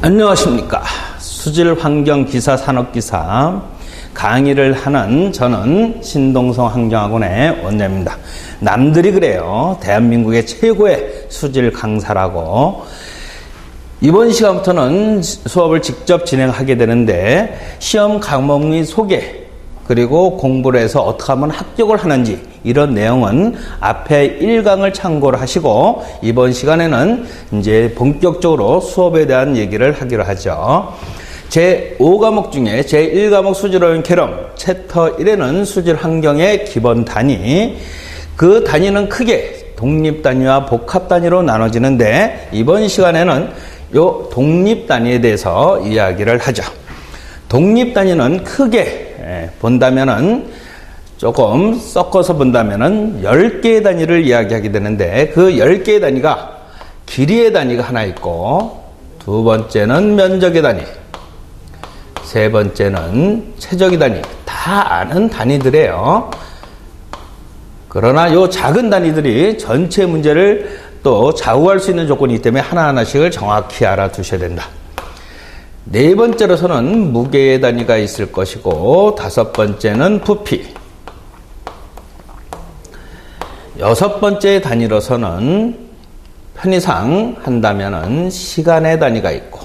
안녕하십니까. 수질환경기사 산업기사 강의를 하는 저는 신동성 환경학원의 원장입니다. 남들이 그래요. 대한민국의 최고의 수질 강사라고. 이번 시간부터는 수업을 직접 진행하게 되는데 시험 과목 및 소개 그리고 공부를 해서 어떻게 하면 합격을 하는지 이런 내용은 앞에 1강을 참고를 하시고 이번 시간에는 이제 본격적으로 수업에 대한 얘기를 하기로 하죠. 제5과목 중에 제1과목 수질오염 개념 챕터 1에는 수질 환경의 기본 단위, 그 단위는 크게 독립 단위와 복합 단위로 나눠지는데 이번 시간에는 요 독립 단위에 대해서 이야기를 하죠. 독립 단위는 크게 본다면은 조금 섞어서 본다면은 10개의 단위를 이야기하게 되는데 그 10개의 단위가 길이의 단위가 하나 있고 두 번째는 면적의 단위, 세 번째는 최적의 단위, 다 아는 단위들이에요. 그러나 요 작은 단위들이 전체 문제를 또 좌우할 수 있는 조건이기 때문에 하나하나씩을 정확히 알아두셔야 된다. 네 번째로서는 무게의 단위가 있을 것이고 다섯 번째는 부피, 여섯 번째 단위로서는 편의상 한다면은 시간의 단위가 있고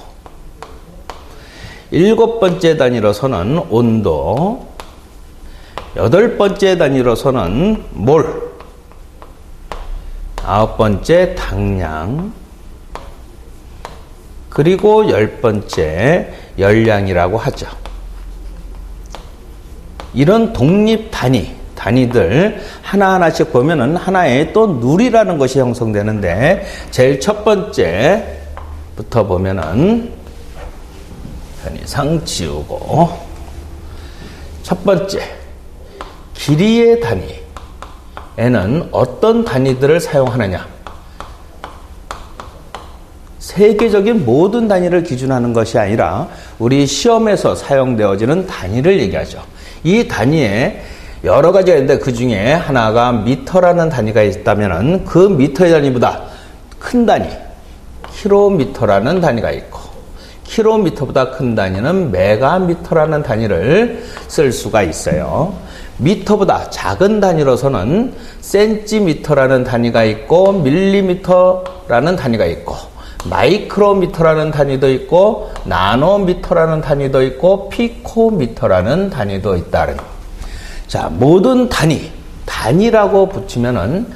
일곱 번째 단위로서는 온도, 여덟 번째 단위로서는 몰, 아홉 번째 당량, 그리고 10번째 열량이라고 하죠. 이런 독립 단위들 하나하나씩 보면은 하나의 또 누리라는 것이 형성되는데 제일 첫 번째부터 보면은 편의상 지우고 첫 번째 길이의 단위에는 어떤 단위들을 사용하느냐, 세계적인 모든 단위를 기준하는 것이 아니라 우리 시험에서 사용되어지는 단위를 얘기하죠. 이 단위에 여러 가지가 있는데 그 중에 하나가 미터라는 단위가 있다면 그 미터의 단위보다 큰 단위 킬로미터라는 단위가 있고 킬로미터보다 큰 단위는 메가미터라는 단위를 쓸 수가 있어요. 미터보다 작은 단위로서는 센티미터라는 단위가 있고 밀리미터라는 단위가 있고 마이크로미터라는 단위도 있고 나노미터라는 단위도 있고 피코미터라는 단위도 있다. 자, 모든 단위라고 붙이면은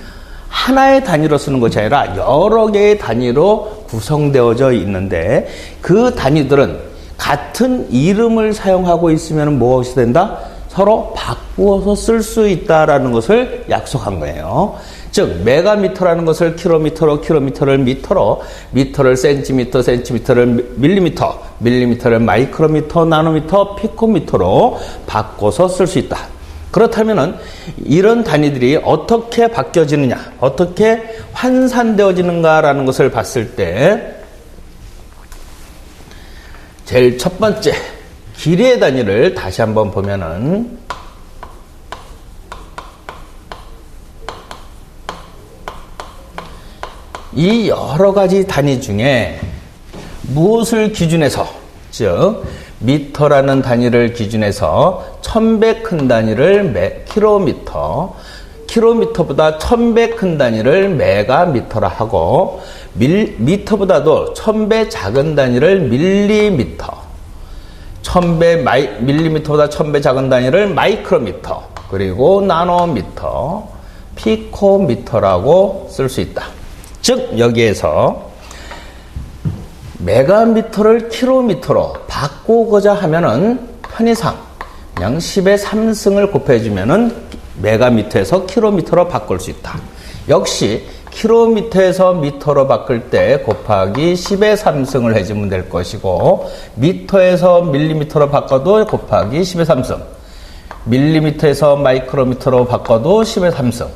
하나의 단위로 쓰는 것이 아니라 여러 개의 단위로 구성되어져 있는데 그 단위들은 같은 이름을 사용하고 있으면 무엇이 된다? 서로 바꾸어서 쓸 수 있다라는 것을 약속한 거예요. 즉 메가미터라는 것을 킬로미터로, 킬로미터를 미터로, 미터를 센티미터, 센티미터를 밀리미터, 밀리미터를 마이크로미터, 나노미터, 피코미터로 바꿔서 쓸 수 있다. 그렇다면은 이런 단위들이 어떻게 바뀌어지느냐, 어떻게 환산되어지는가라는 것을 봤을 때 제일 첫 번째 길이의 단위를 다시 한번 보면은 이 여러 가지 단위 중에 무엇을 기준해서, 즉 미터라는 단위를 기준해서 1000배 큰 단위를 킬로미터, 킬로미터보다 1000배 큰 단위를 메가미터라 하고 미터보다도 1000배 작은 단위를 밀리미터, 1000배 밀리미터보다 1000배 작은 단위를 마이크로미터, 그리고 나노미터, 피코미터라고 쓸 수 있다. 즉 여기에서 메가미터를 킬로미터로 바꾸고자 하면은 편의상 그냥 10의 3승을 곱해주면은 메가미터에서 킬로미터로 바꿀 수 있다. 역시 킬로미터에서 미터로 바꿀 때 곱하기 10의 3승을 해주면 될 것이고 미터에서 밀리미터로 바꿔도 곱하기 10의 3승, 밀리미터에서 마이크로미터로 바꿔도 10의 3승,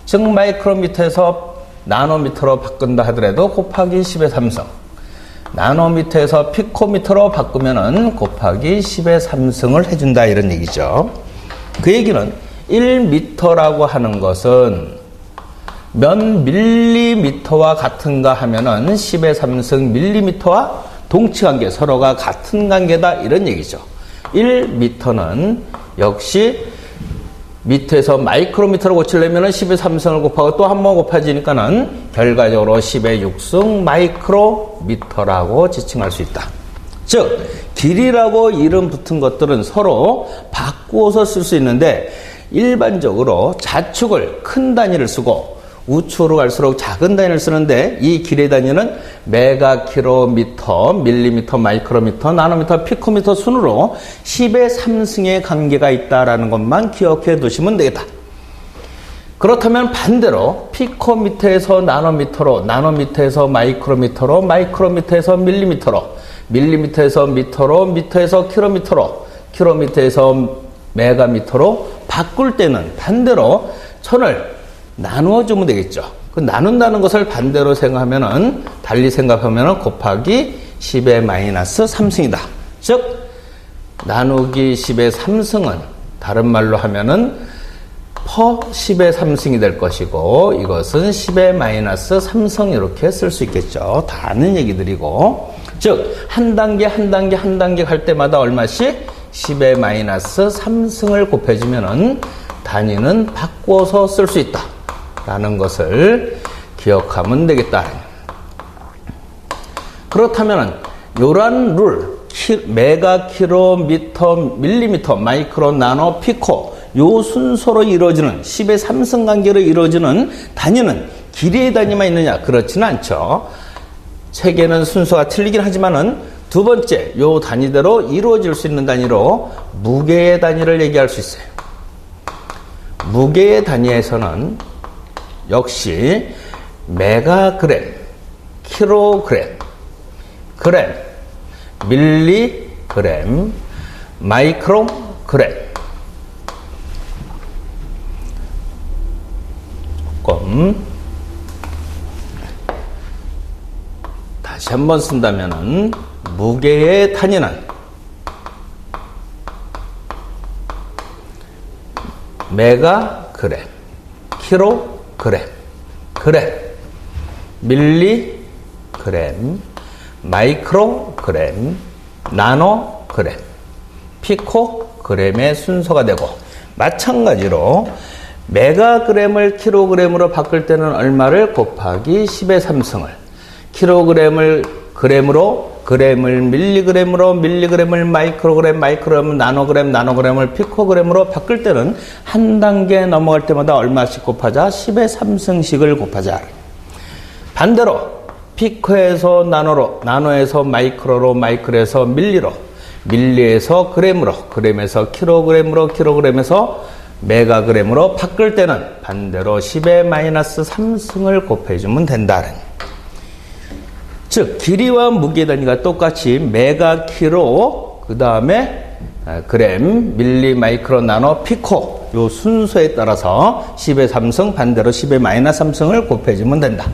즉 마이크로미터에서 나노미터로 바꾼다 하더라도 곱하기 10의 3승, 나노미터에서 피코미터로 바꾸면은 곱하기 10의 3승을 해준다 이런 얘기죠. 그 얘기는 1미터라고 하는 것은 몇 밀리미터와 같은가 하면은 10의 3승 밀리미터와 동치관계, 서로가 같은 관계다 이런 얘기죠. 1m는 역시 미터에서 마이크로미터로 고치려면 10의 3승을 곱하고 또 한 번 곱해지니까는 결과적으로 10의 6승 마이크로미터라고 지칭할 수 있다. 즉 길이라고 이름 붙은 것들은 서로 바꾸어서 쓸 수 있는데 일반적으로 자축을 큰 단위를 쓰고 우측으로 갈수록 작은 단위를 쓰는데 이 길의 단위는 메가킬로미터, 밀리미터, 마이크로미터, 나노미터, 피코미터 순으로 10의 3승의 관계가 있다는 것만 기억해 두시면 되겠다. 그렇다면 반대로 피코미터에서 나노미터로, 나노미터에서 마이크로미터로, 마이크로미터에서 밀리미터로, 밀리미터에서 미터로, 미터에서 킬로미터로, 킬로미터에서 메가미터로 바꿀 때는 반대로 천을 나누어 주면 되겠죠. 그 나눈다는 것을 반대로 생각하면은, 달리 생각하면은 곱하기 10의 마이너스 3승이다. 즉, 나누기 10의 3승은 다른 말로 하면은 퍼 10의 3승이 될 것이고, 이것은 10의 마이너스 3승 이렇게 쓸 수 있겠죠. 다 아는 얘기들이고. 즉, 한 단계, 한 단계, 한 단계 갈 때마다 얼마씩 10의 마이너스 3승을 곱해주면은 단위는 바꿔서 쓸 수 있다. 라는 것을 기억하면 되겠다. 그렇다면 요런 룰, 메가, 킬로미터, 밀리미터, 마이크로, 나노, 피코 요 순서로 이루어지는 10의 3승 관계로 이루어지는 단위는 길이의 단위만 있느냐? 그렇지는 않죠. 책에는 순서가 틀리긴 하지만은 두 번째 요 단위대로 이루어질 수 있는 단위로 무게의 단위를 얘기할 수 있어요. 무게의 단위에서는 역시 메가그램, 킬로그램, 그램, 밀리그램, 마이크로그램 조금 다시 한번 쓴다면은 무게의 단위는 메가그램, 킬로그램, 그램, 밀리그램, 마이크로그램, 나노그램, 피코그램의 순서가 되고 마찬가지로 메가그램을 킬로그램으로 바꿀 때는 얼마를 곱하기 10의 3승을, 킬로그램을 그램으로, 그램을 밀리그램으로, 밀리그램을 마이크로그램, 마이크로그램, 나노그램, 나노그램을 피코그램으로 바꿀 때는 한 단계 넘어갈 때마다 얼마씩 곱하자? 10의 3승씩을 곱하자. 반대로 피코에서 나노로, 나노에서 마이크로로, 마이크로에서 밀리로, 밀리에서 그램으로, 그램에서 킬로그램으로, 킬로그램에서 메가그램으로 바꿀 때는 반대로 10의 마이너스 3승을 곱해주면 된다. 즉 길이와 무게 단위가 똑같이 메가, 킬로, 그 다음에 그램, 밀리, 마이크로, 나노, 피코 요 순서에 따라서 10의 3승 반대로 10의 마이너스 3승을 곱해주면 된다.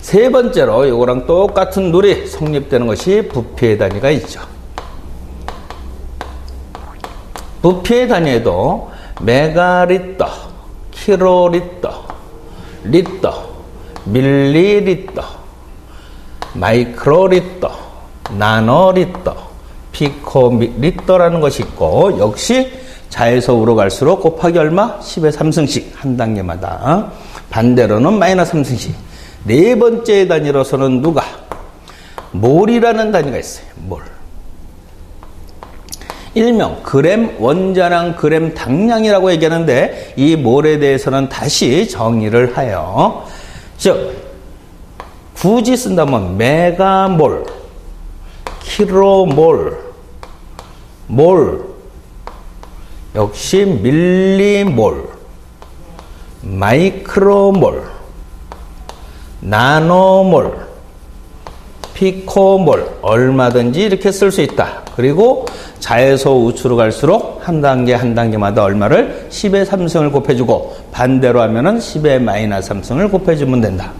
세 번째로 요거랑 똑같은 룰이 성립되는 것이 부피의 단위가 있죠. 부피의 단위에도 메가리터, 킬로리터, 리터, 밀리리터, 마이크로리터, 나노리터, 피코리터라는 것이 있고 역시 자에서 우로 갈수록 곱하기 얼마? 10의 3승씩 한 단계마다 반대로는 마이너스 3승씩 네 번째 단위로서는 누가? 몰이라는 단위가 있어요. 몰. 일명 그램 원자량, 그램 당량이라고 얘기하는데 이 몰에 대해서는 다시 정의를 하여 즉 굳이 쓴다면 메가몰, 킬로몰, 몰, 역시 밀리몰, 마이크로몰, 나노몰, 피코몰 얼마든지 이렇게 쓸 수 있다. 그리고 자에서 우측으로 갈수록 한 단계 한 단계마다 얼마를 10의 3승을 곱해주고 반대로 하면은 10의 마이너스 3승을 곱해주면 된다.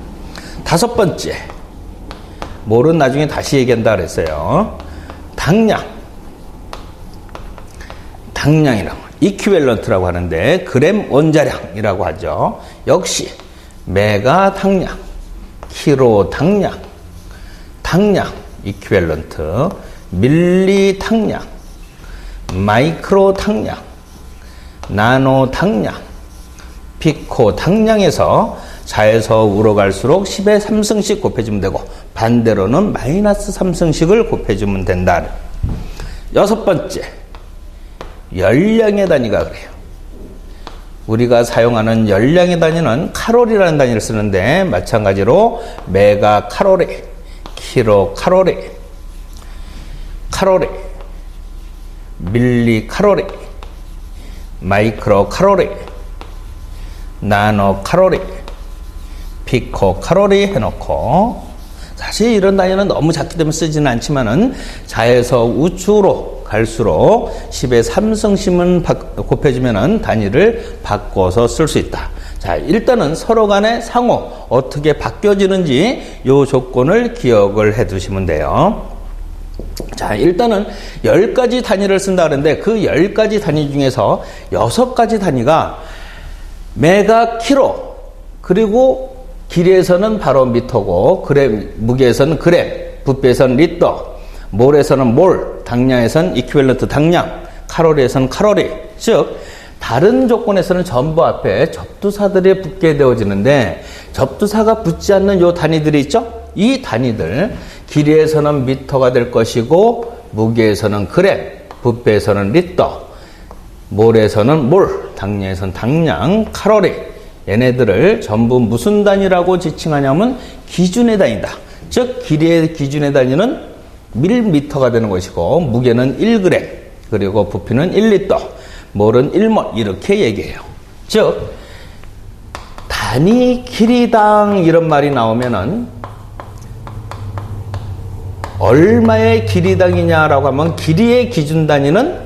다섯 번째, 몰은 나중에 다시 얘기한다 그랬어요. 당량. 당량이라고, 이퀴밸런트라고 하는데 그램 원자량이라고 하죠. 역시 메가 당량, 킬로 당량, 당량, 이퀴밸런트, 밀리 탕량, 마이크로 탕량, 나노 탕량, 피코 탕량에서 자에서 우로 갈수록 10의 3승씩 곱해주면 되고, 반대로는 마이너스 3승씩을 곱해주면 된다. 여섯 번째, 열량의 단위가 그래요. 우리가 사용하는 열량의 단위는 칼로리라는 단위를 쓰는데, 마찬가지로 메가 칼로리, 킬로 칼로리, 칼로리, 밀리 칼로리, 마이크로 칼로리, 나노 칼로리, 피코 칼로리 해놓고, 사실 이런 단위는 너무 작기 때문에 쓰지는 않지만은 자에서 우측으로 갈수록 10의 3승씩은 곱해주면은 단위를 바꿔서 쓸 수 있다. 자, 일단은 서로 간의 상호 어떻게 바뀌어지는지 요 조건을 기억을 해 두시면 돼요. 자, 일단은 10가지 단위를 쓴다 그랬는데, 그 10가지 단위 중에서 6가지 단위가 메가 킬로, 그리고 길이에서는 바로 미터고, 그램, 무게에서는 그램, 부피에서는 리터, 몰에서는 몰, 당량에서는 이퀴밸런트 당량, 칼로리에서는 칼로리. 즉, 다른 조건에서는 전부 앞에 접두사들이 붙게 되어지는데, 접두사가 붙지 않는 요 단위들이 있죠? 이 단위들, 길이에서는 미터가 될 것이고, 무게에서는 그램, 부피에서는 리터, 몰에서는 몰, 당량에서는 당량, 칼로리. 얘네들을 전부 무슨 단위라고 지칭하냐면 기준의 단위다. 즉, 길이의 기준의 단위는 밀미터가 되는 것이고, 무게는 1g, 그리고 부피는 1리터, 몰은 1몰, 이렇게 얘기해요. 즉, 단위 길이당 이런 말이 나오면은 얼마의 길이당이냐라고 하면 길이의 기준 단위는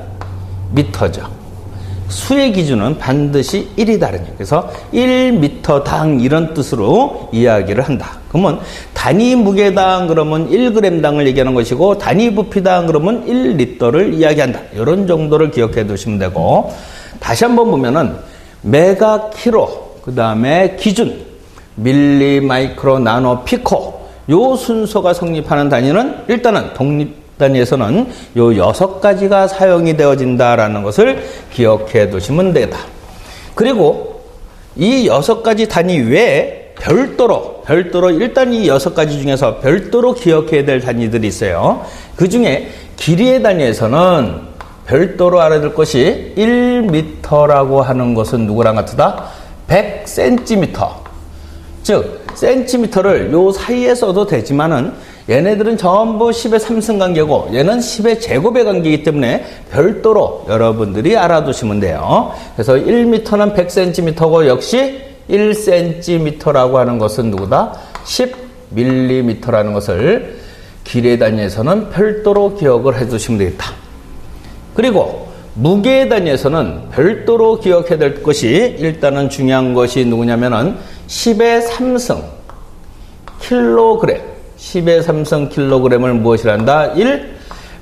미터죠. 수의 기준은 반드시 1이다. 그래서 1미터당 이런 뜻으로 이야기를 한다. 그러면 단위 무게당 그러면 1g당을 얘기하는 것이고, 단위 부피당 그러면 1리터를 이야기한다. 이런 정도를 기억해 두시면 되고, 다시 한번 보면은 메가 킬로, 그 다음에 기준 밀리, 마이크로, 나노, 피코, 요 순서가 성립하는 단위는 일단은 독립 단위에서는 요 6가지가 사용이 되어진다라는 것을 기억해 두시면 되겠다. 그리고 이 6가지 단위 외에 별도로 일단 이 6가지 중에서 별도로 기억해야 될 단위들이 있어요. 그 중에 길이의 단위에서는 별도로 알아야 될 것이 1m라고 하는 것은 누구랑 같다? 100cm. 즉, 센티미터를 요 사이에 써도 되지만은 얘네들은 전부 10의 3승 관계고, 얘는 10의 제곱의 관계이기 때문에 별도로 여러분들이 알아두시면 돼요. 그래서 1m는 100cm고, 역시 1cm라고 하는 것은 누구다? 10mm라는 것을 길이의 단위에서는 별도로 기억을 해두시면 되겠다. 그리고 무게의 단위에서는 별도로 기억해야 될 것이, 일단은 중요한 것이 누구냐면은 10의 3승 킬로그램, 10의 3승 킬로그램을 무엇이란다?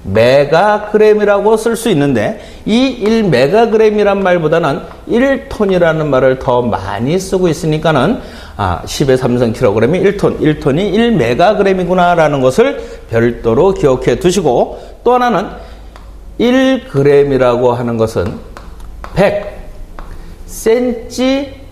1메가그램이라고 쓸 수 있는데, 이 1메가그램이란 말보다는 1톤이라는 말을 더 많이 쓰고 있으니까는 10의 3승 킬로그램이 1톤, 1톤이 1메가그램이구나 라는 것을 별도로 기억해 두시고, 또 하나는 1g이라고 하는 것은 100cm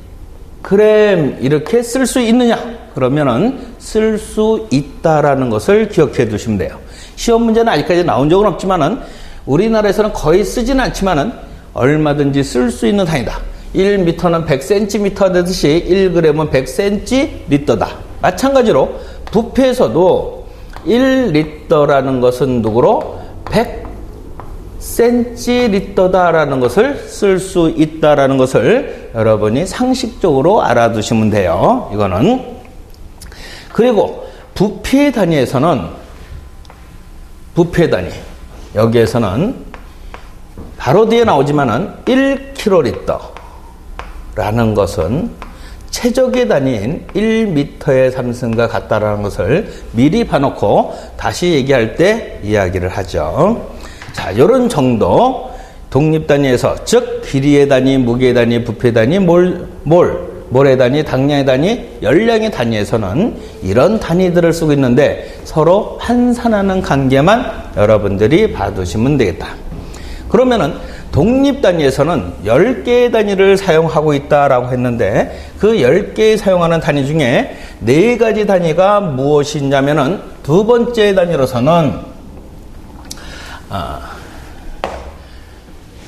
그램 이렇게 쓸 수 있느냐? 그러면은 쓸 수 있다라는 것을 기억해 두시면 돼요. 시험 문제는 아직까지 나온 적은 없지만은 우리나라에서는 거의 쓰지는 않지만은 얼마든지 쓸 수 있는 단위다. 1m는 100cm 되듯이 1g은 100cl다. 마찬가지로 부피에서도 1리터라는 것은 누구로? 100cl다라는 것을 쓸 수 있다라는 것을 여러분이 상식적으로 알아두시면 돼요. 이거는. 그리고 부피의 단위에서는, 부피의 단위, 여기에서는 바로 뒤에 나오지만은 1kg라는 것은 최적의 단위인 1m의 3승과 같다라는 것을 미리 봐놓고 다시 얘기할 때 이야기를 하죠. 자, 요런 정도 독립 단위에서, 즉 길이의 단위, 무게의 단위, 부피의 단위, 몰, 모래 단위, 당량의 단위, 열량의 단위에서는 이런 단위들을 쓰고 있는데 서로 환산하는 관계만 여러분들이 봐두시면 되겠다. 그러면은 독립 단위에서는 10개의 단위를 사용하고 있다라고 했는데 그 10개의 사용하는 단위 중에 4가지 단위가 무엇이냐면은 두 번째 단위로서는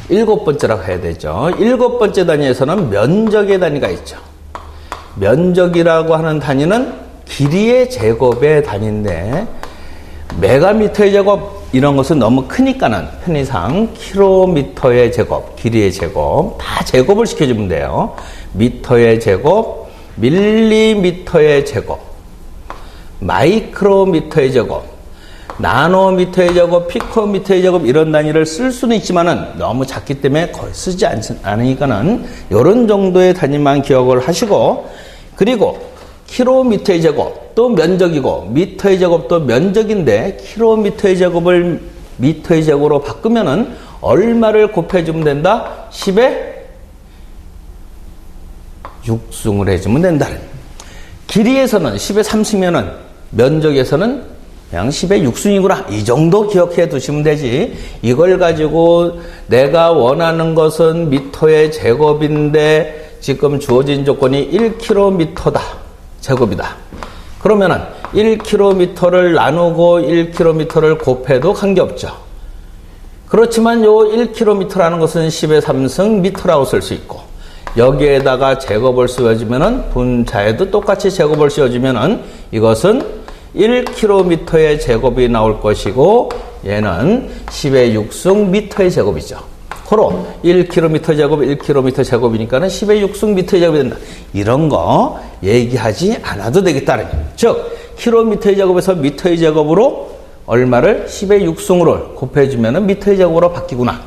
7번째라고 해야 되죠. 7번째 단위에서는 면적의 단위가 있죠. 면적이라고 하는 단위는 길이의 제곱의 단위인데 메가미터의 제곱 이런 것은 너무 크니까는 편의상 킬로미터의 제곱, 길이의 제곱 다 제곱을 시켜주면 돼요. 미터의 제곱, 밀리미터의 제곱, 마이크로미터의 제곱, 나노미터의 제곱, 피코미터의 제곱 이런 단위를 쓸 수는 있지만은 너무 작기 때문에 거의 쓰지 않으니까는 이런 정도의 단위만 기억을 하시고 그리고 킬로미터의 제곱 또 면적이고 미터의 제곱도 면적인데 킬로미터의 제곱을 미터의 제곱으로 바꾸면은 얼마를 곱해주면 된다? 10의 6승을 해주면 된다. 길이에서는 10의 3승이면은 면적에서는 그냥 10의 6승이구나. 이 정도 기억해 두시면 되지. 이걸 가지고 내가 원하는 것은 미터의 제곱인데 지금 주어진 조건이 1km다. 제곱이다. 그러면은 1km를 나누고 1km를 곱해도 관계없죠. 그렇지만 요 1km라는 것은 10의 3승 미터라고 쓸 수 있고 여기에다가 제곱을 씌워주면은 분자에도 똑같이 제곱을 씌워주면은 이것은 1km의 제곱이 나올 것이고 얘는 10의 6승 미터의 제곱이죠. 고로 1km 제곱 1km 제곱이니까는 10의 6승 미터의 제곱이 된다. 이런 거 얘기하지 않아도 되겠다는 거예요. 즉 킬로미터의 제곱에서 미터의 제곱으로 얼마를 10의 6승으로 곱해주면은 미터의 제곱으로 바뀌구나.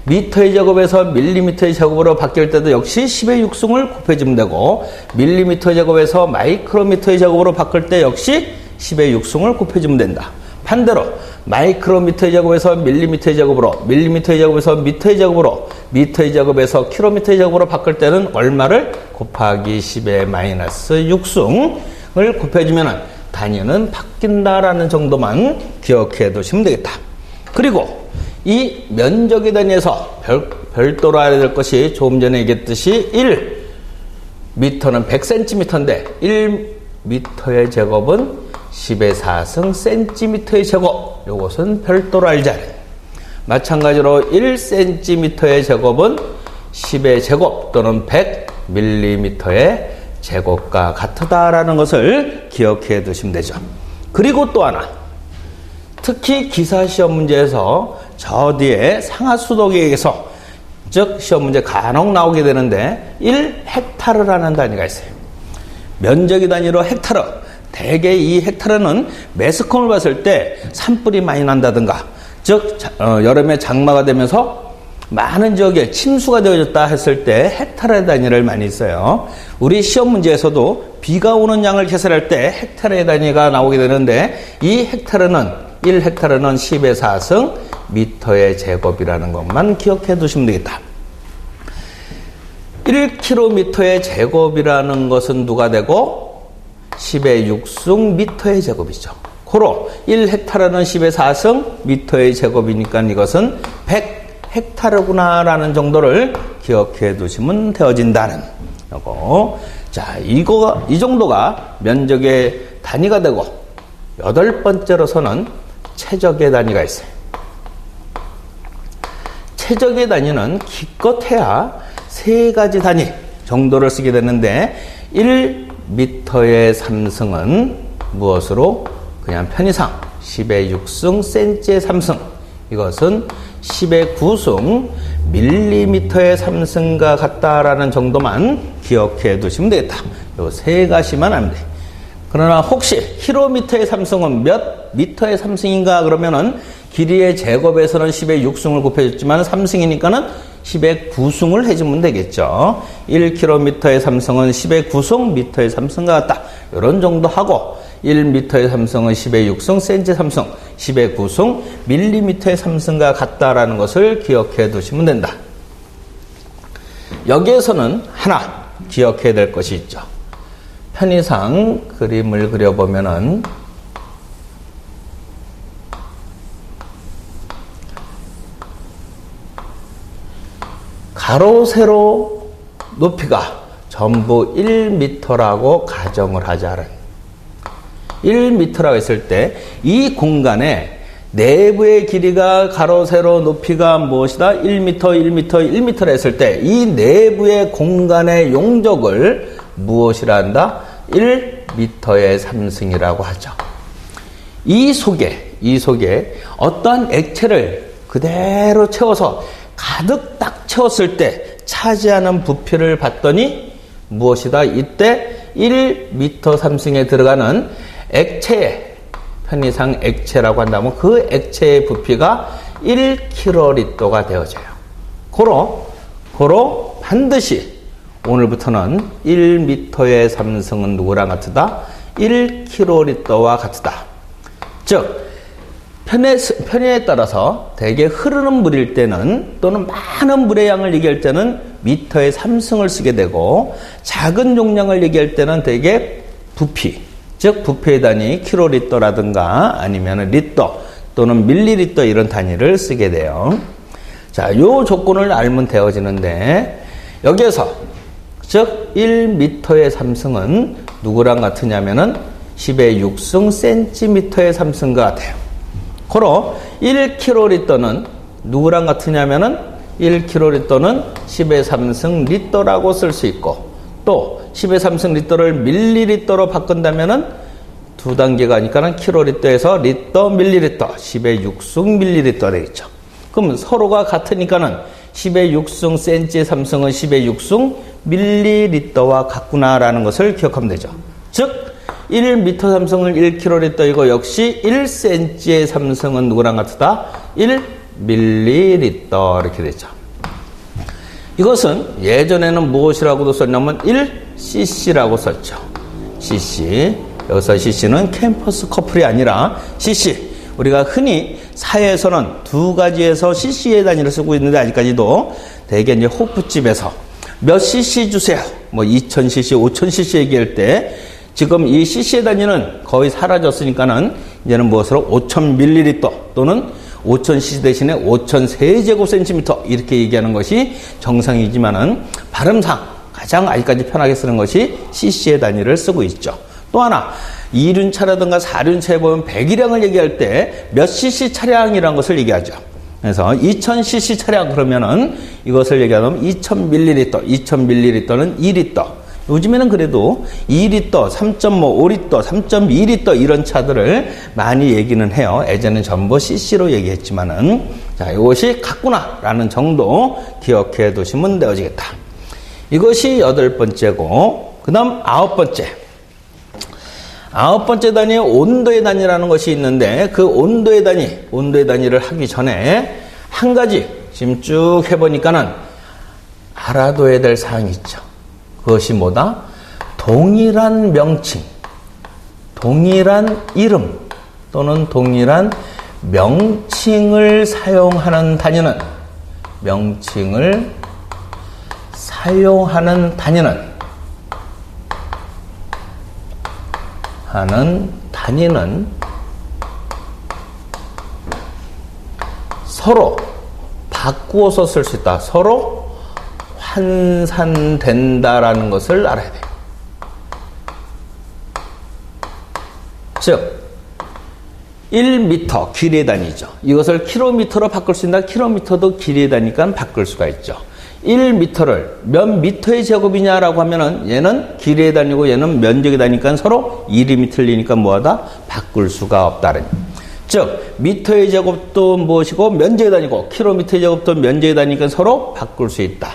미터의 제곱에서 밀리미터의 제곱으로 바뀔 때도 역시 10의 6승을 곱해주면 되고 밀리미터 제곱에서 마이크로미터의 제곱으로 바뀔 때 역시 10의 6승을 곱해주면 된다. 반대로 마이크로미터의 제곱에서 밀리미터의 제곱으로 밀리미터의 제곱에서 미터의 제곱으로 미터의 제곱에서 킬로미터의 제곱으로 바꿀 때는 얼마를 곱하기 10의 마이너스 6승을 곱해주면 단위는 바뀐다라는 정도만 기억해 두시면 되겠다. 그리고 이 면적의 단위에서 별도로 알아야 될 것이 조금 전에 얘기했듯이 1m는 100cm인데 1m의 제곱은 10의 4승 cm의 제곱. 요것은 별도로 알자. 마찬가지로 1cm의 제곱은 10의 제곱 또는 100mm의 제곱과 같다라는 것을 기억해 두시면 되죠. 그리고 또 하나. 특히 기사시험 문제에서 저 뒤에 상하수도계획에서 즉 시험 문제 간혹 나오게 되는데 1헥타르라는 단위가 있어요. 면적의 단위로 헥타르. 대개 이 헥타르는 매스컴을 봤을 때 산불이 많이 난다든가 즉 여름에 장마가 되면서 많은 지역에 침수가 되어졌다 했을 때 헥타르의 단위를 많이 써요. 우리 시험 문제에서도 비가 오는 양을 계산할 때 헥타르의 단위가 나오게 되는데 이 헥타르는 1헥타르는 10의 4승 미터의 제곱이라는 것만 기억해 두시면 되겠다. 1km의 제곱이라는 것은 누가 되고 10의 6승 미터의 제곱이죠. 고로 1헥타르는 10의 4승 미터의 제곱이니까 이것은 100헥타르구나 라는 정도를 기억해 두시면 되어진다는 거고. 자, 이 정도가 면적의 단위가 되고 8번째로서는 최적의 단위가 있어요. 최적의 단위는 기껏해야 3가지 단위 정도를 쓰게 되는데 1m의 3승은 무엇으로? 그냥 편의상 10의 6승 cm의 3승 이것은 10의 9승 밀리미터의 3승과 같다라는 정도만 기억해 두시면 되겠다. 요 3가지만 하면 돼. 그러나 혹시 킬로미터의 3승은 몇 미터의 3승인가 그러면은 길이의 제곱에서는 10의 6승을 곱해줬지만 3승이니까는 10의 9승을 해주면 되겠죠. 1km의 3승은 10의 9승, 미터의 3승과 같다. 이런 정도 하고 1m의 3승은 10의 6승, cm의 3승, 10의 9승, 밀리미터의 3승과 같다라는 것을 기억해 두시면 된다. 여기에서는 하나, 기억해야 될 것이 있죠. 편의상 그림을 그려보면은 가로 세로 높이가 전부 1m라고 가정을 하자는 1m라고 했을 때 이 공간에 내부의 길이가 가로 세로 높이가 무엇이다? 1m, 1m, 1m라 했을 때 이 내부의 공간의 용적을 무엇이라 한다? 1m의 3승이라고 하죠. 이 속에 어떠한 액체를 그대로 채워서 가득 딱 채웠을 때 차지하는 부피를 봤더니 무엇이다? 이때 1m 3승에 들어가는 액체의 편의상 액체라고 한다면 그 액체의 부피가 1kg가 되어져요. 고로 반드시 오늘부터는 1m의 3승은 누구랑 같으다? 1kg와 같으다. 즉 편의에 따라서 대개 흐르는 물일 때는 또는 많은 물의 양을 얘기할 때는 미터의 3승을 쓰게 되고 작은 용량을 얘기할 때는 대개 부피, 즉 부피의 단위 킬로리터라든가 아니면 리터 또는 밀리리터 이런 단위를 쓰게 돼요. 자, 요 조건을 알면 되어지는데 여기에서 즉 1m의 3승은 누구랑 같으냐면은 10의 6승 센티미터의 3승과 같아요. 고로 1kg는 누구랑 같으냐면은 1kg는 10의 3승 리터라고 쓸 수 있고 또 10의 3승 리터를 밀리리터로 바꾼다면은 두 단계가 아니까는 킬로리터에서 리터, 밀리리터, 10의 6승 밀리리터 되겠죠. 그럼 서로가 같으니까는 10의 6승 센치의 3승은 10의 6승 밀리리터와 같구나라는 것을 기억하면 되죠. 즉 1m 3승은 1kg이고 역시 1cm의 3승은 누구랑 같다? 1ml 이렇게 되죠. 이것은 예전에는 무엇이라고도 썼냐면 1cc라고 썼죠. cc. 여기서 cc는 캠퍼스 커플이 아니라 cc. 우리가 흔히 사회에서는 두 가지에서 cc의 단위를 쓰고 있는데 아직까지도 대개 이제 호프집에서 몇 cc 주세요. 뭐 2000cc, 5000cc 얘기할 때 지금 이 cc의 단위는 거의 사라졌으니까는 이제는 무엇으로 5000ml 또는 5000cc 대신에 5000세제곱센티미터 이렇게 얘기하는 것이 정상이지만은 발음상 가장 아직까지 편하게 쓰는 것이 cc의 단위를 쓰고 있죠. 또 하나 2륜차라든가 4륜차에 보면 배기량을 얘기할 때 몇 cc 차량이라는 것을 얘기하죠. 그래서 2000cc 차량 그러면은 이것을 얘기하면 2000ml, 2000ml는 2리터. 요즘에는 그래도 2리터, 3.5리터, 3.2리터 이런 차들을 많이 얘기는 해요. 예전엔 전부 cc로 얘기했지만은 자, 이것이 같구나라는 정도 기억해 두시면 되어지겠다. 이것이 8번째고 그다음 9번째. 9번째 단위에 온도의 단위라는 것이 있는데 그 온도의 단위를 하기 전에 한 가지 지금 쭉 해보니까는 알아둬야 될 사항이 있죠. 그것이 뭐다? 동일한 명칭, 동일한 이름 또는 동일한 명칭을 사용하는 단위는 서로 바꾸어서 쓸 수 있다. 서로 환산된다라는 것을 알아야 돼요. 즉 1m 길이의 단위죠. 이것을 킬로미터로 바꿀 수 있나? 킬로미터도 길이의 단위니까 바꿀 수가 있죠. 1m를 몇 미터의 제곱이냐라고 하면은 얘는 길이의 단위고 얘는 면적의 단위니까 서로 이름이 틀리니까 뭐하다? 바꿀 수가 없다는. 즉 미터의 제곱도 무엇이고 면적의 단위고 킬로미터의 제곱도 면적의 단위니까 서로 바꿀 수 있다.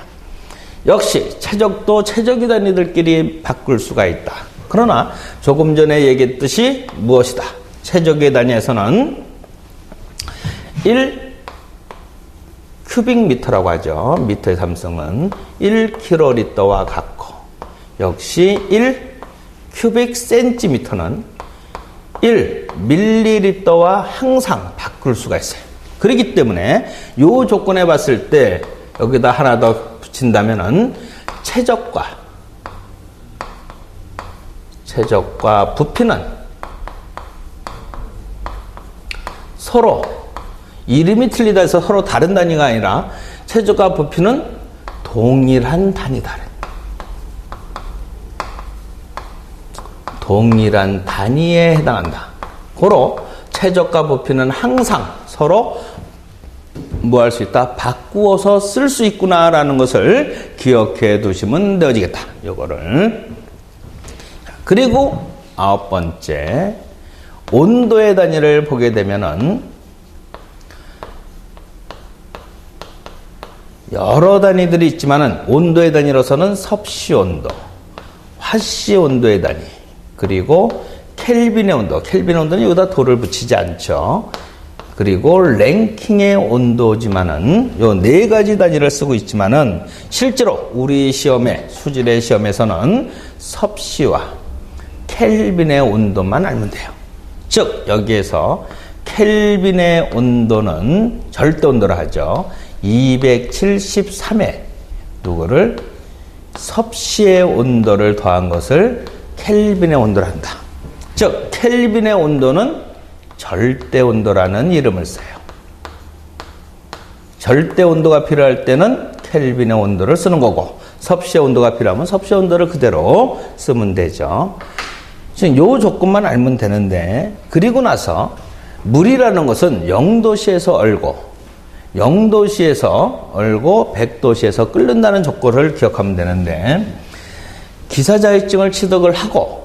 역시 최적도 최적의 단위들끼리 바꿀 수가 있다. 그러나 조금 전에 얘기했듯이 무엇이다? 최적의 단위에서는 1 큐빅미터라고 하죠. 미터의 3승은 1kg와 같고 역시 1 큐빅 센티미터는 1 밀리리터와 항상 바꿀 수가 있어요. 그렇기 때문에 이 조건에 봤을 때 여기다 하나 더 붙인다면은 최적과 최적과 부피는 서로 이름이 틀리다 해서 서로 다른 단위가 아니라 최적과 부피는 동일한 단위다. 동일한 단위에 해당한다. 고로 최적과 부피는 항상 서로 뭐 할 수 있다? 바꾸어서 쓸 수 있구나라는 것을 기억해 두시면 되어지겠다. 요거를. 그리고 9번째, 온도의 단위를 보게 되면은 여러 단위들이 있지만은 온도의 단위로서는 섭씨 온도, 화씨 온도의 단위, 그리고 켈빈의 온도. 켈빈의 온도는 여기다 도를 붙이지 않죠. 그리고 랭킹의 온도지만은 요 네 가지 단위를 쓰고 있지만은 실제로 우리 시험에, 수질의 시험에서는 섭씨와 켈빈의 온도만 알면 돼요. 즉 여기에서 켈빈의 온도는 절대 온도라 하죠. 273에 누구를 섭씨의 온도를 더한 것을 켈빈의 온도를 한다. 즉 켈빈의 온도는 절대 온도라는 이름을 써요. 절대 온도가 필요할 때는 켈빈의 온도를 쓰는 거고, 섭씨의 온도가 필요하면 섭씨의 온도를 그대로 쓰면 되죠. 지금 요 조건만 알면 되는데, 그리고 나서 물이라는 것은 0도씨에서 얼고 0도씨에서 얼고 100도씨에서 끓는다는 조건을 기억하면 되는데, 기사자격증을 취득을 하고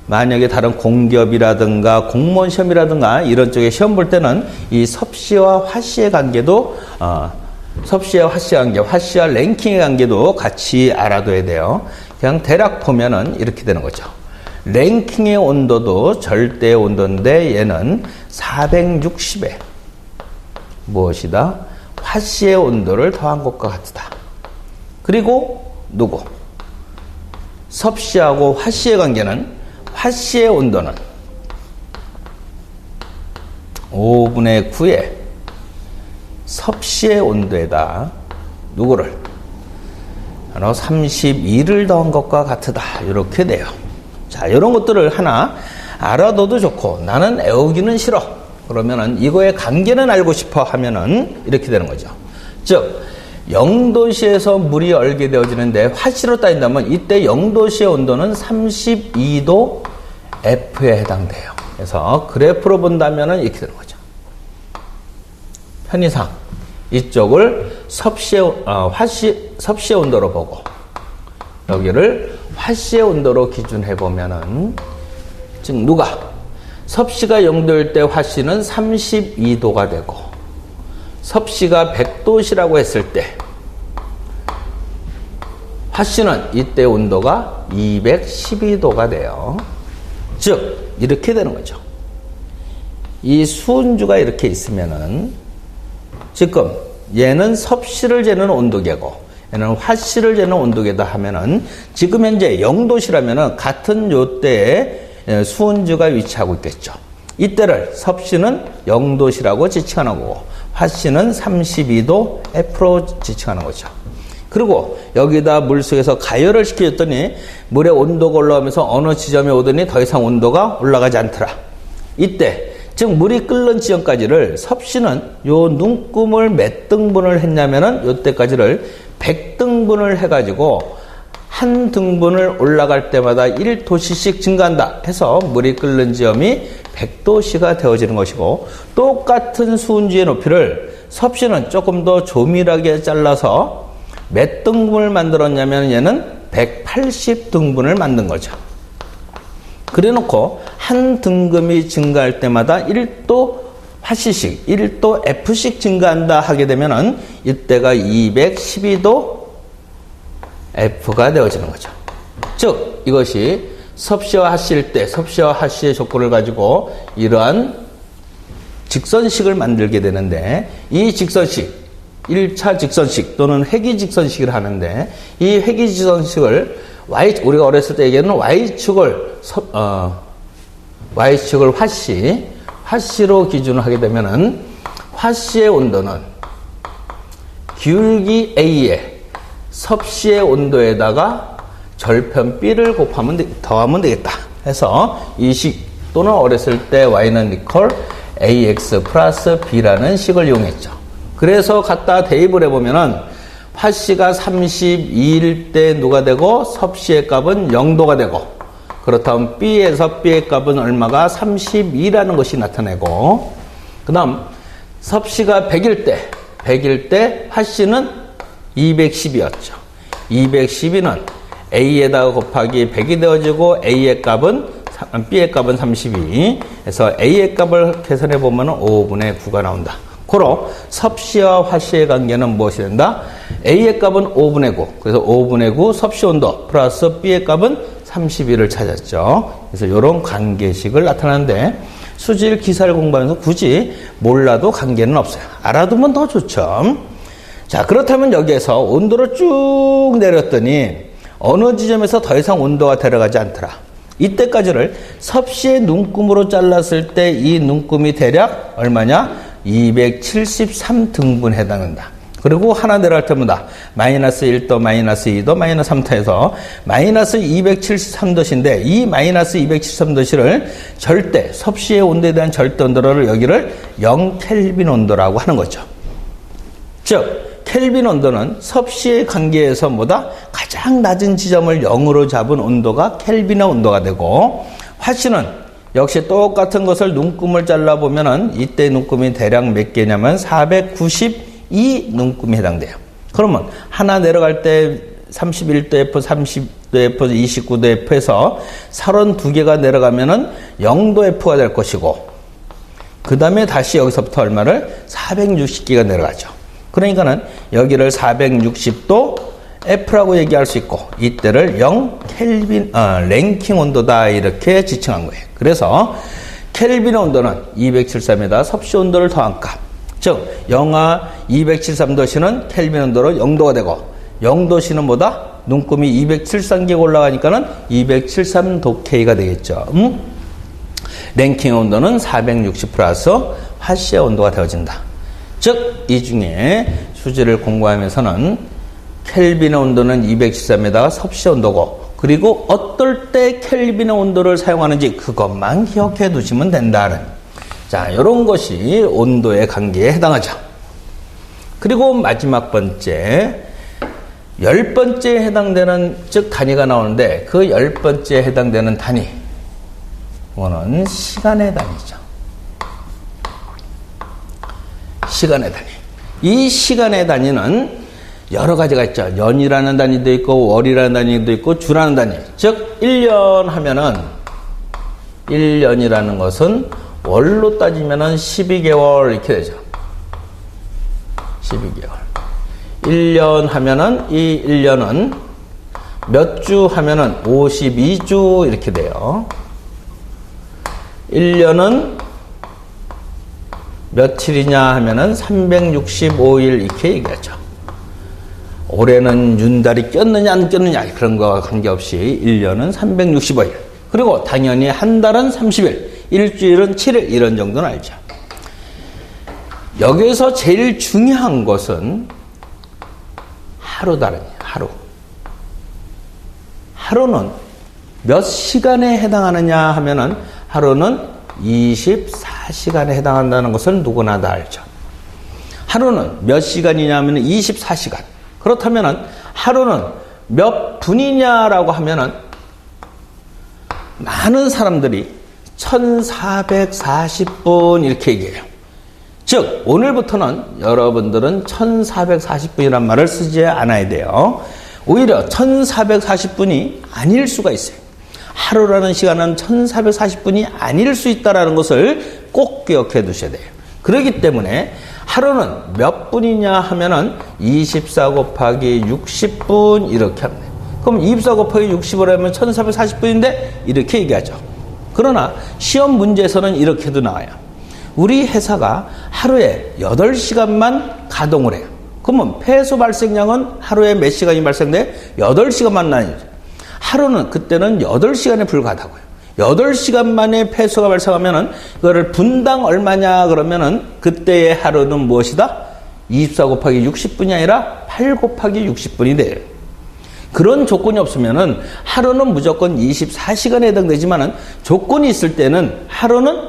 만약에 다른 공기업이라든가 공무원 시험이라든가 이런 쪽에 시험 볼 때는 이 섭씨와 화씨의 관계도 섭씨와 화씨의 관계, 화씨와 랭킹의 관계도 같이 알아둬야 돼요. 그냥 대략 보면은 이렇게 되는 거죠. 랭킹의 온도도 절대 온도인데 얘는 460에 무엇이다? 화씨의 온도를 더한 것과 같다. 그리고 누구? 섭씨하고 화씨의 관계는 화씨의 온도는 5분의 9에 섭씨의 온도에다 누구를? 바로 32를 더한 것과 같다. 이렇게 돼요. 자, 이런 것들을 하나 알아둬도 좋고 나는 애우기는 싫어. 그러면은 이거의 관계는 알고 싶어 하면은 이렇게 되는 거죠. 즉 0도씨에서 물이 얼게 되어지는데 화씨로 따진다면 이때 0도씨의 온도는 32도 F에 해당돼요. 그래서 그래프로 본다면은 이렇게 되는 거죠. 편의상 이쪽을 섭씨의 온도로 보고 여기를 화씨의 온도로 기준해 보면은 즉 누가 섭씨가 0도일 때 화씨는 32도가 되고 섭씨가 100도씨라고 했을 때 화씨는 이때 온도가 212도가 돼요. 즉 이렇게 되는 거죠. 이 수은주가 이렇게 있으면은 지금 얘는 섭씨를 재는 온도계고 얘는 화씨를 재는 온도계다 하면은 지금 현재 0도씨라면은 같은 요때에 수은주가 위치하고 있겠죠. 이때를 섭씨는 0도씨라고 지칭하는 거고 화씨는 32도 F로 지칭하는 거죠. 그리고 여기다 물속에서 가열을 시켜줬더니 물의 온도가 올라오면서 어느 지점에 오더니 더 이상 온도가 올라가지 않더라. 이때 즉 물이 끓는 지점까지를 섭씨는 요 눈금을 몇 등분을 했냐면은 요때까지를 100등분을 해가지고 한 등분을 올라갈 때마다 1도씨씩 증가한다 해서 물이 끓는 지점이 100도씨가 되어지는 것이고 똑같은 수은주의 높이를 섭씨는 조금 더 조밀하게 잘라서 몇 등분을 만들었냐면 얘는 180등분을 만든 거죠. 그래 놓고 한 등급이 증가할 때마다 1도 화씨씩 1도 F씩 증가한다 하게 되면은 이때가 212도 F가 되어지는 거죠. 즉 이것이 섭씨와 화씨일 때 섭씨와 화씨의 조건을 가지고 이러한 직선식을 만들게 되는데 이 직선식 1차 직선식 또는 회귀직선식을 하는데 이 회귀직선식을 우리가 어렸을 때 얘기하는 Y축을 화씨로 기준을 하게 되면은 화씨의 온도는 기울기 A에 섭씨의 온도에다가 절편 B를 더하면 되겠다. 해서 이 식 또는 어렸을 때 y는 equal ax 플러스 b라는 식을 이용했죠. 그래서 갖다 대입을 해보면은 화씨가 32일 때 누가 되고 섭씨의 값은 0도가 되고, 그렇다면 b에서 b의 값은 얼마가 32라는 것이 나타내고, 그 다음 섭씨가 100일 때 화씨는 210이었죠. 212는 a에다가 곱하기 100이 되어지고 a의 값은 b의 값은 32. 그래서 a의 값을 계산해 보면 5분의 9가 나온다. 고로 섭씨와 화씨의 관계는 무엇이 된다? a의 값은 5분의 9. 그래서 5분의 9 섭씨 온도 플러스 b의 값은 31을 찾았죠. 그래서 이런 관계식을 나타나는데 수질 기사를 공부하면서 굳이 몰라도 관계는 없어요. 알아두면 더 좋죠. 자, 그렇다면 여기에서 온도를 쭉 내렸더니 어느 지점에서 더 이상 온도가 데려가지 않더라. 이때까지를 섭씨의 눈금으로 잘랐을 때 이 눈금이 대략 얼마냐? 273등분에 해당한다. 그리고 하나 내려갈 때마다 마이너스 1도, 마이너스 2도, 마이너스 3도에서 마이너스 273도씨인데 이 마이너스 273도씨를 절대, 섭씨의 온도에 대한 절대 온도를 여기를 0켈빈 온도라고 하는 거죠. 즉, 켈빈 온도는 섭씨의 관계에서 보다 가장 낮은 지점을 0으로 잡은 온도가 켈빈의 온도가 되고, 화씨는 역시 똑같은 것을 눈금을 잘라보면은 이때 눈금이 대략 몇 개냐면 492 눈금이 해당돼요. 그러면 하나 내려갈 때 31도 F, 30도 F, 29도 F에서 32개가 내려가면은 0도 F가 될 것이고, 그 다음에 다시 여기서부터 얼마를? 460개가 내려가죠. 그러니까는 여기를 460도 F라고 얘기할 수 있고, 이때를 0켈빈, 랭킹 온도다, 이렇게 지칭한 거예요. 그래서 켈빈 온도는 273에다 섭씨 온도를 더한 값. 즉, 영하 273도씨는 켈빈 온도로 0도가 되고, 0도씨는 뭐다? 눈금이 273개가 올라가니까는 273도 K가 되겠죠. 랭킹 온도는 460 플러스 화씨의 온도가 되어진다. 즉, 이 중에 수질을 공부하면서는 켈빈의 온도는 213에다가 섭씨 온도고, 그리고 어떨 때 켈빈의 온도를 사용하는지 그것만 기억해 두시면 된다는. 자, 이런 것이 온도의 관계에 해당하죠. 그리고 마지막 번째, 10번째에 해당되는, 즉 단위가 나오는데 그 10번째에 해당되는 단위, 이거는 시간의 단위죠. 시간의 단위. 이 시간의 단위는 여러 가지가 있죠. 년이라는 단위도 있고, 월이라는 단위도 있고, 주라는 단위. 즉, 1년 하면은, 1년이라는 것은 월로 따지면은 12개월 이렇게 되죠. 12개월. 1년 하면은, 이 1년은 몇 주 하면은 52주 이렇게 돼요. 1년은 며칠이냐 하면은 365일 이렇게 얘기하죠. 올해는 윤달이 꼈느냐 안 꼈느냐 그런 거와 관계없이 1년은 365일. 그리고 당연히 한 달은 30일, 일주일은 7일 이런 정도는 알죠. 여기에서 제일 중요한 것은 하루다라는 하루. 하루는 몇 시간에 해당하느냐 하면은 하루는 24시간에 해당한다는 것을 누구나 다 알죠. 하루는 몇 시간이냐 하면 24시간. 그렇다면은 하루는 몇 분이냐라고 하면은 많은 사람들이 1440분 이렇게 얘기해요. 즉, 오늘부터는 여러분들은 1440분이란 말을 쓰지 않아야 돼요. 오히려 1440분이 아닐 수가 있어요. 하루라는 시간은 1440분이 아닐 수 있다는 것을 꼭 기억해 두셔야 돼요. 그렇기 때문에 하루는 몇 분이냐 하면은 24 곱하기 60분 이렇게 합니다. 그럼 24 곱하기 60을 하면 1440분인데 이렇게 얘기하죠. 그러나 시험 문제에서는 이렇게도 나와요. 우리 회사가 하루에 8시간만 가동을 해요. 그러면 폐수 발생량은 하루에 몇 시간이 발생돼? 8시간만 나뉘죠. 하루는 그때는 8시간에 불과하다고요. 8시간 만에 폐수가 발생하면은 그거를 분당 얼마냐 그러면은 그때의 하루는 무엇이다? 24 곱하기 60분이 아니라 8 곱하기 60분이 돼요. 그런 조건이 없으면은 하루는 무조건 24시간에 해당되지만은 조건이 있을 때는 하루는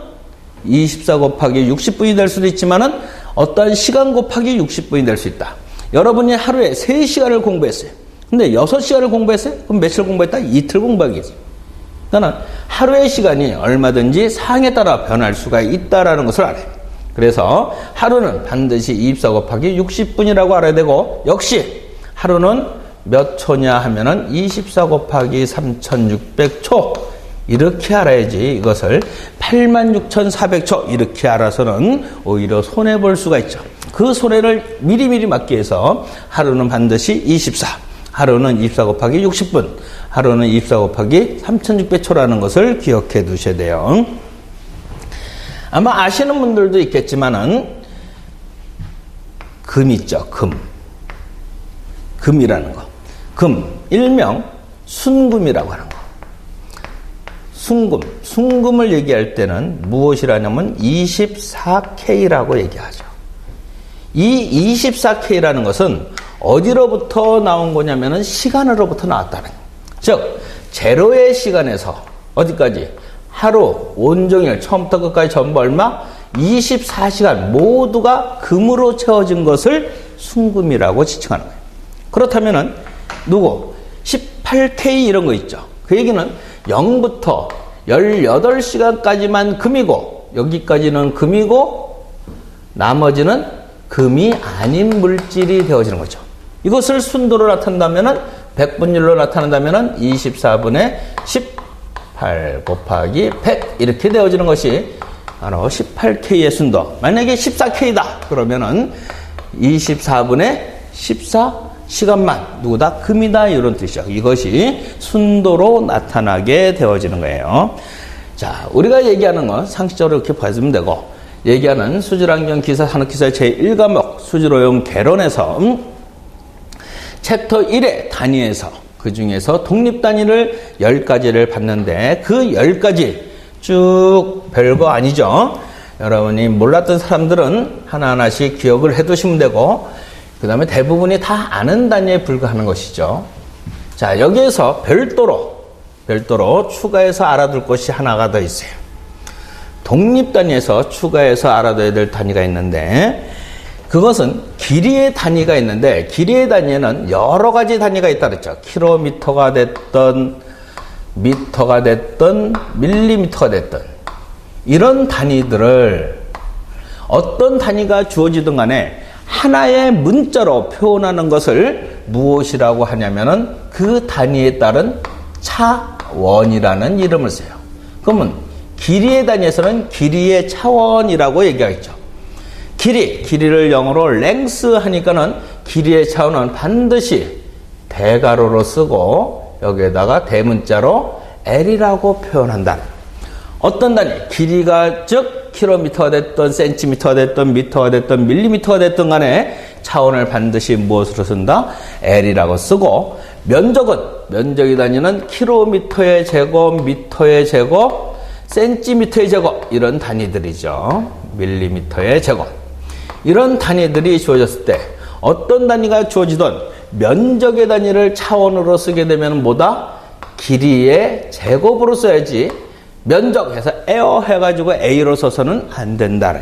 24 곱하기 60분이 될 수도 있지만은 어떠한 시간 곱하기 60분이 될 수 있다. 여러분이 하루에 3시간을 공부했어요. 근데 6시간을 공부했어요? 그럼 며칠 공부했다? 이틀 공부하겠어요. 그러니까 하루의 시간이 얼마든지 상황에 따라 변할 수가 있다라는 것을 알아요. 그래서 하루는 반드시 24 곱하기 60분이라고 알아야 되고, 역시 하루는 몇 초냐 하면은 24 곱하기 3600초 이렇게 알아야지 이것을 86,400초 이렇게 알아서는 오히려 손해볼 수가 있죠. 그 손해를 미리미리 막기 위해서 하루는 반드시 24, 하루는 24 곱하기 60분, 하루는 24 곱하기 3600초라는 것을 기억해 두셔야 돼요. 아마 아시는 분들도 있겠지만은 금 있죠. 금이라는 거. 금, 일명 순금이라고 하는 거. 순금을 얘기할 때는 무엇이라냐면 24K라고 얘기하죠. 이 24K라는 것은 어디로부터 나온 거냐면은 시간으로부터 나왔다는 거예요. 즉, 제로의 시간에서 어디까지? 하루, 온종일, 처음부터 끝까지 전부 얼마? 24시간 모두가 금으로 채워진 것을 순금이라고 지칭하는 거예요. 그렇다면은, 18K 이런 거 있죠. 그 얘기는 0부터 18시간까지만 금이고, 여기까지는 금이고, 나머지는 금이 아닌 물질이 되어지는 거죠. 이것을 순도로 나타낸다면은, 백분율로 나타낸다면은 24분의 18 곱하기 100 이렇게 되어지는 것이 바로 18K의 순도. 만약에 14K다 그러면은 24분의 14시간만 누구다? 금이다 이런 뜻이죠. 이것이 순도로 나타나게 되어지는 거예요. 자, 우리가 얘기하는 건 상식적으로 이렇게 봐주면 되고, 얘기하는 수질환경 기사 산업기사의 제1과목 수질오염 개론에서 챕터 1의 단위에서 그 중에서 독립단위를 10가지를 봤는데 그 10가지 쭉 별거 아니죠. 여러분이 몰랐던 사람들은 하나하나씩 기억을 해두시면 되고, 그 다음에 대부분이 다 아는 단위에 불과하는 것이죠. 자, 여기에서 별도로 추가해서 알아둘 것이 하나가 더 있어요. 독립단위에서 추가해서 알아둬야 될 단위가 있는데, 그것은 길이의 단위가 있는데, 길이의 단위에는 여러 가지 단위가 있다 그랬죠. 킬로미터가 됐던, 미터가 됐던, 밀리미터가 됐던, 이런 단위들을 어떤 단위가 주어지든 간에 하나의 문자로 표현하는 것을 무엇이라고 하냐면은 그 단위에 따른 차원이라는 이름을 써요. 그러면 길이의 단위에서는 길이의 차원이라고 얘기하겠죠. 길이를 영어로 length 하니까는 길이의 차원은 반드시 대가로로 쓰고 여기에다가 대문자로 L이라고 표현한다. 어떤 단위, 길이가 즉 킬로미터가 됐던 센티미터가 됐던 미터가 됐던 밀리미터가 됐던 간에 차원을 반드시 무엇으로 쓴다? L이라고 쓰고, 면적의 단위는 킬로미터의 제곱, 미터의 제곱, 센티미터의 제곱 이런 단위들이죠. 밀리미터의 제곱. 이런 단위들이 주어졌을 때 어떤 단위가 주어지든 면적의 단위를 차원으로 쓰게 되면 뭐다? 길이의 제곱으로 써야지 면적해서 에어 해가지고 A로 써서는 안 된다.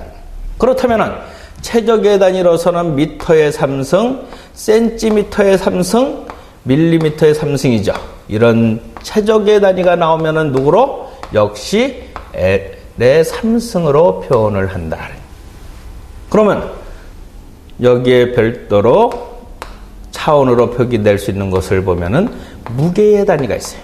그렇다면 최적의 단위로서는 미터의 3승, 센티미터의 3승, 밀리미터의 3승이죠. 이런 최적의 단위가 나오면은 누구로? 역시 L의 3승으로 표현을 한다. 그러면 여기에 별도로 차원으로 표기될 수 있는 것을 보면은 무게의 단위가 있어요.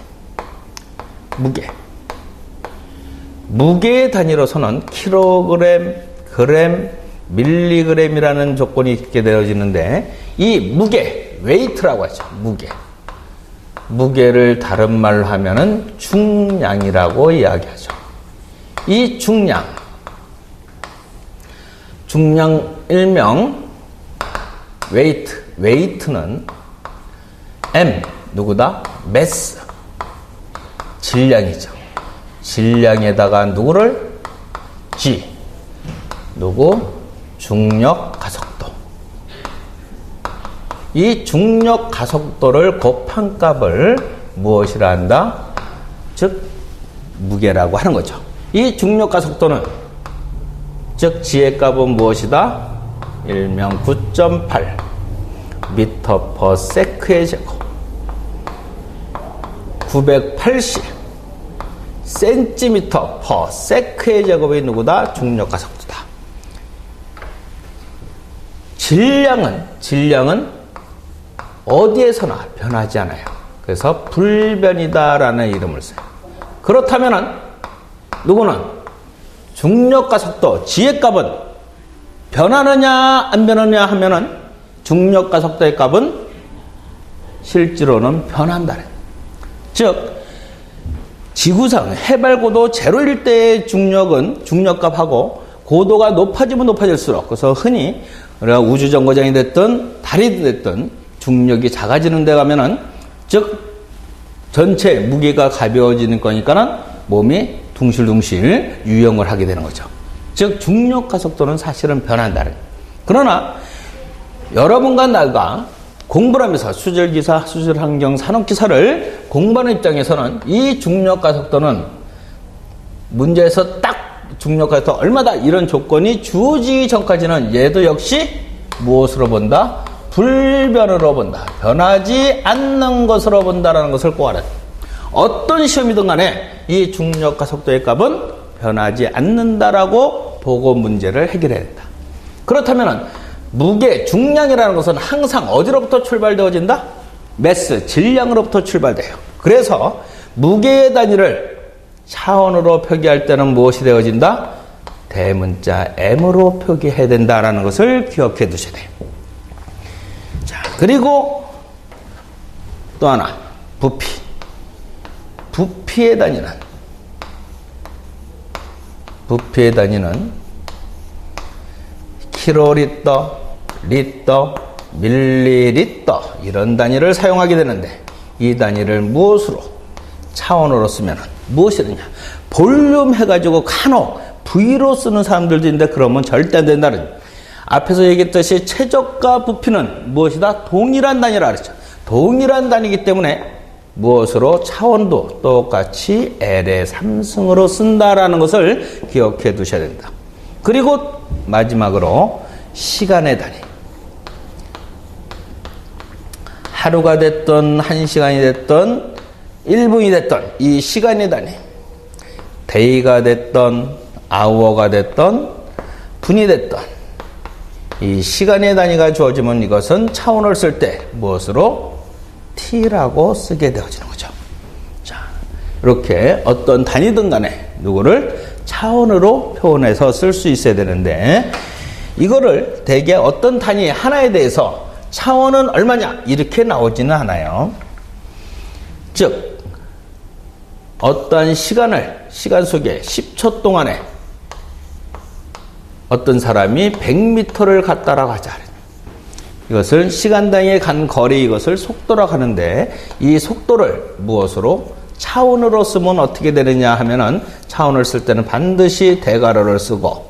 무게의 단위로서는 킬로그램, 그램, 밀리그램이라는 조건이 있게 되어지는데, 이 무게, 웨이트라고 하죠. 무게를 다른 말로 하면은 중량이라고 이야기하죠. 이 중량 일명 웨이트는 M, 누구다? 매스, 질량이죠. 질량에다가 누구를? G, 누구? 중력 가속도. 이 중력 가속도를 곱한 값을 무엇이라 한다? 즉 무게라고 하는 거죠. 이 중력 가속도는 즉 지의 값은 무엇이다? 일명 9.8 미터 퍼 세크의 제곱 980 센티미터 퍼 세크의 제곱이 누구다? 중력 가속도다. 질량은 어디에서나 변하지 않아요. 그래서 불변이다라는 이름을 써요. 그렇다면은 누구는 중력 가속도 G의 값은 변하느냐 안 변하느냐 하면은 중력 가속도의 값은 실제로는 변한다는. 즉 지구상 해발고도 제로일 때의 중력은 중력값하고 고도가 높아지면 높아질수록, 그래서 흔히 우리가 우주정거장이 됐든 달이 됐든 중력이 작아지는 데 가면은 즉 전체 무게가 가벼워지는 거니까는 몸이 둥실둥실 유영을 하게 되는 거죠. 즉 중력 가속도는 사실은 변한다는. 그러나 여러분과 나가 공부를 하면서 수질기사, 수질환경, 산업기사를 공부하는 입장에서는 이 중력 가속도는 문제에서 딱 중력 가속도 얼마다 이런 조건이 주어지기 전까지는 얘도 역시 무엇으로 본다? 불변으로 본다. 변하지 않는 것으로 본다라는 것을 꼭 알아야 돼. 어떤 시험이든 간에 이 중력 가속도의 값은 변하지 않는다라고 보고 문제를 해결해야 된다. 그렇다면 무게, 중량이라는 것은 항상 어디로부터 출발되어진다? 매스, 질량으로부터 출발돼요. 그래서 무게의 단위를 차원으로 표기할 때는 무엇이 되어진다? 대문자 M으로 표기해야 된다라는 것을 기억해 두셔야 돼요. 자, 그리고 또 하나, 부피. 부피의 단위는 킬로리터, 리터, 밀리리터 이런 단위를 사용하게 되는데 이 단위를 무엇으로 차원으로 쓰면 무엇이 되냐? 볼륨 해가지고 간혹 V로 쓰는 사람들도 있는데 그러면 절대 안 된다는. 앞에서 얘기했듯이 최저가 부피는 무엇이다? 동일한 단위라 그랬죠. 동일한 단위이기 때문에 무엇으로? 차원도 똑같이 L의 3승으로 쓴다라는 것을 기억해 두셔야 된다. 그리고 마지막으로 시간의 단위. 하루가 됐든 1시간이 됐든 1분이 됐든 이 시간의 단위. 데이가 됐든 아워가 됐든 분이 됐든 이 시간의 단위가 주어지면 이것은 차원을 쓸 때 무엇으로? T라고 쓰게 되어지는 거죠. 자, 이렇게 어떤 단위든 간에 누구를 차원으로 표현해서 쓸 수 있어야 되는데 이거를 대개 어떤 단위 하나에 대해서 차원은 얼마냐 이렇게 나오지는 않아요. 즉 어떤 시간 속에 10초 동안에 어떤 사람이 100m를 갔다라고 하자. 이것을 시간 단위에 간 거리, 이것을 속도라고 하는데 이 속도를 무엇으로? 차원으로 쓰면 어떻게 되느냐 하면은 차원을 쓸 때는 반드시 대괄호를 쓰고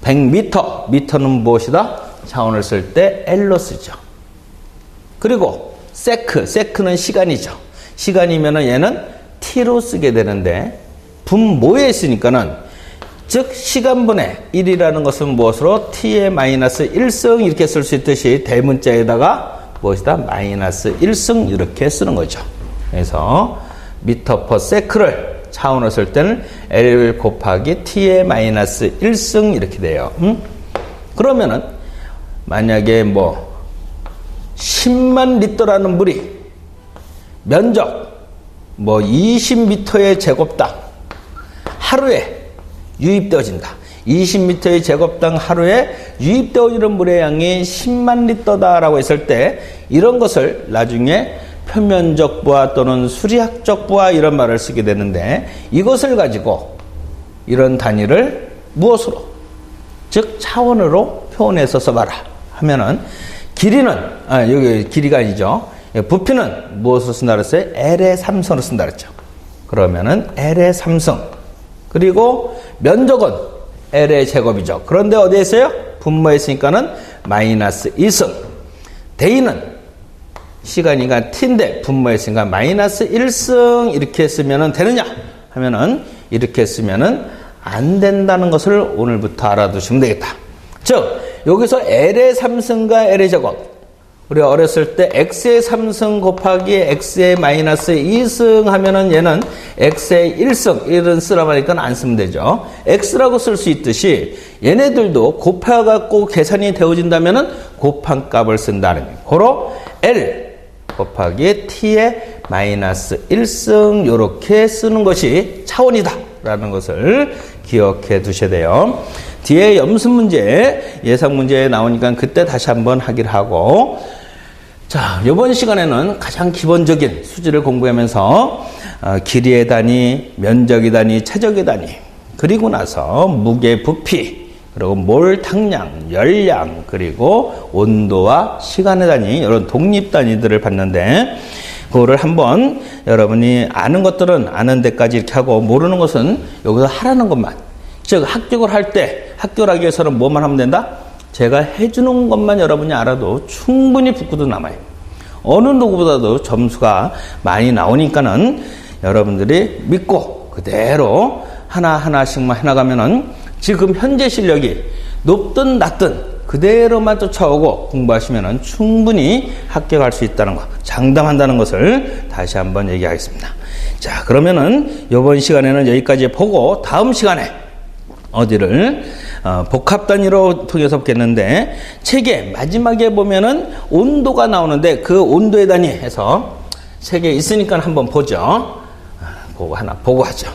100m, 미터는 무엇이다? 차원을 쓸 때 L로 쓰죠. 그리고 세크는 시간이죠. 시간이면은 얘는 T로 쓰게 되는데 분모에 있으니까는 즉 시간분의 1이라는 것은 무엇으로? T의 마이너스 1승 이렇게 쓸 수 있듯이 대문자에다가 무엇이다? 마이너스 1승 이렇게 쓰는 거죠. 그래서 미터 퍼 세크를 차원으로 쓸 때는 L 곱하기 T의 마이너스 1승 이렇게 돼요. 그러면은 만약에 10만 리터라는 물이 면적 20m의 제곱당 하루에 유입되어진다. 20m의 제곱당 하루에 유입되어지는 물의 양이 10만 리터다라고 했을 때 이런 것을 나중에 표면적 부하 또는 수리학적 부하 이런 말을 쓰게 되는데 이것을 가지고 이런 단위를 무엇으로? 즉 차원으로 표현해서 써봐라 하면은 길이는 여기 길이가 아니죠. 부피는 무엇으로 쓴다 그랬어요? L의 3승으로 쓴다 그랬죠. 그러면은 L의 3승 그리고 면적은 L의 제곱이죠. 그런데 어디에 있어요? 분모에 있으니까는 마이너스 2승. 데이는 시간이가 t인데 분모했으니까 마이너스 1승 이렇게 쓰면 되느냐 하면은 이렇게 쓰면은 안 된다는 것을 오늘부터 알아두시면 되겠다. 즉 여기서 L의 3승과 L의 제곱, 우리가 어렸을 때 x의 3승 곱하기 x의 마이너스 2승 하면은 얘는 x의 1승 이런 쓰라고 하니까 안 쓰면 되죠. x라고 쓸 수 있듯이 얘네들도 곱해갖고 계산이 되어진다면은 곱한 값을 쓴다는 거예요. 고로 L 곱하기 t의 마이너스 1승 요렇게 쓰는 것이 차원이다 라는 것을 기억해 두셔야 돼요. 뒤에 염수 문제, 예상 문제에 나오니까 그때 다시 한번 하기를 하고, 자, 이번 시간에는 가장 기본적인 수지를 공부하면서 길이의 단위, 면적의 단위, 최적의 단위, 그리고 나서 무게, 부피, 그리고 몰, 탕량, 열량, 그리고 온도와 시간의 단위, 이런 독립 단위들을 봤는데, 그거를 한번 여러분이 아는 것들은 아는 데까지 이렇게 하고, 모르는 것은 여기서 하라는 것만. 즉, 합격을 할 때, 합격을 하기 위해서는 뭐만 하면 된다? 제가 해주는 것만 여러분이 알아도 충분히 붙고도 남아요. 어느 누구보다도 점수가 많이 나오니까는 여러분들이 믿고 그대로 하나하나씩만 해나가면은 지금 현재 실력이 높든 낮든 그대로만 쫓아오고 공부하시면은 충분히 합격할 수 있다는 것, 장담한다는 것을 다시 한번 얘기하겠습니다. 자, 그러면은 이번 시간에는 여기까지 보고 다음 시간에 어디를 복합 단위로 통해서 보겠는데, 책에 마지막에 보면은 온도가 나오는데 그 온도의 단위 해서 책에 있으니까 한번 보죠. 그거 하나 보고 하죠.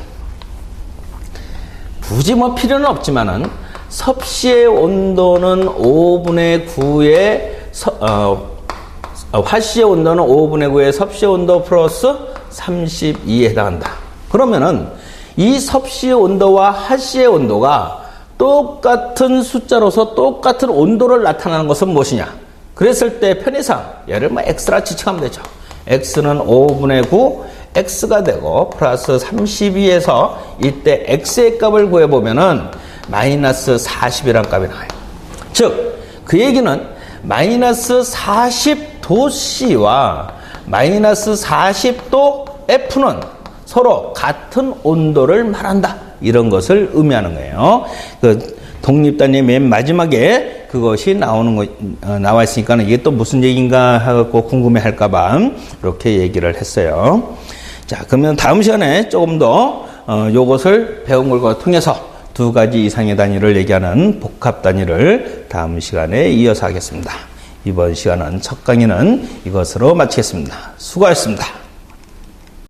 굳이 뭐 필요는 없지만은 섭씨의 온도는 5분의 9의 화씨의 온도는 5분의 9의 섭씨의 온도 플러스 32에 해당한다. 그러면은 이 섭씨의 온도와 하씨의 온도가 똑같은 숫자로서 똑같은 온도를 나타나는 것은 무엇이냐? 그랬을 때 편의상 얘를 뭐 x라 지칭하면 되죠. x는 5분의 9 x가 되고 플러스 32에서 이때 x의 값을 구해보면은 마이너스 40이라는 값이 나와요. 즉, 그 얘기는 마이너스 40도 C와 마이너스 40도 F는 서로 같은 온도를 말한다. 이런 것을 의미하는 거예요. 그 독립단위 맨 마지막에 그것이 나와 있으니까 이게 또 무슨 얘기인가 하고 궁금해 할까봐 이렇게 얘기를 했어요. 자, 그러면 다음 시간에 조금 더 요것을 배운 걸 통해서 두 가지 이상의 단위를 얘기하는 복합 단위를 다음 시간에 이어서 하겠습니다. 이번 시간은 첫 강의는 이것으로 마치겠습니다. 수고하셨습니다.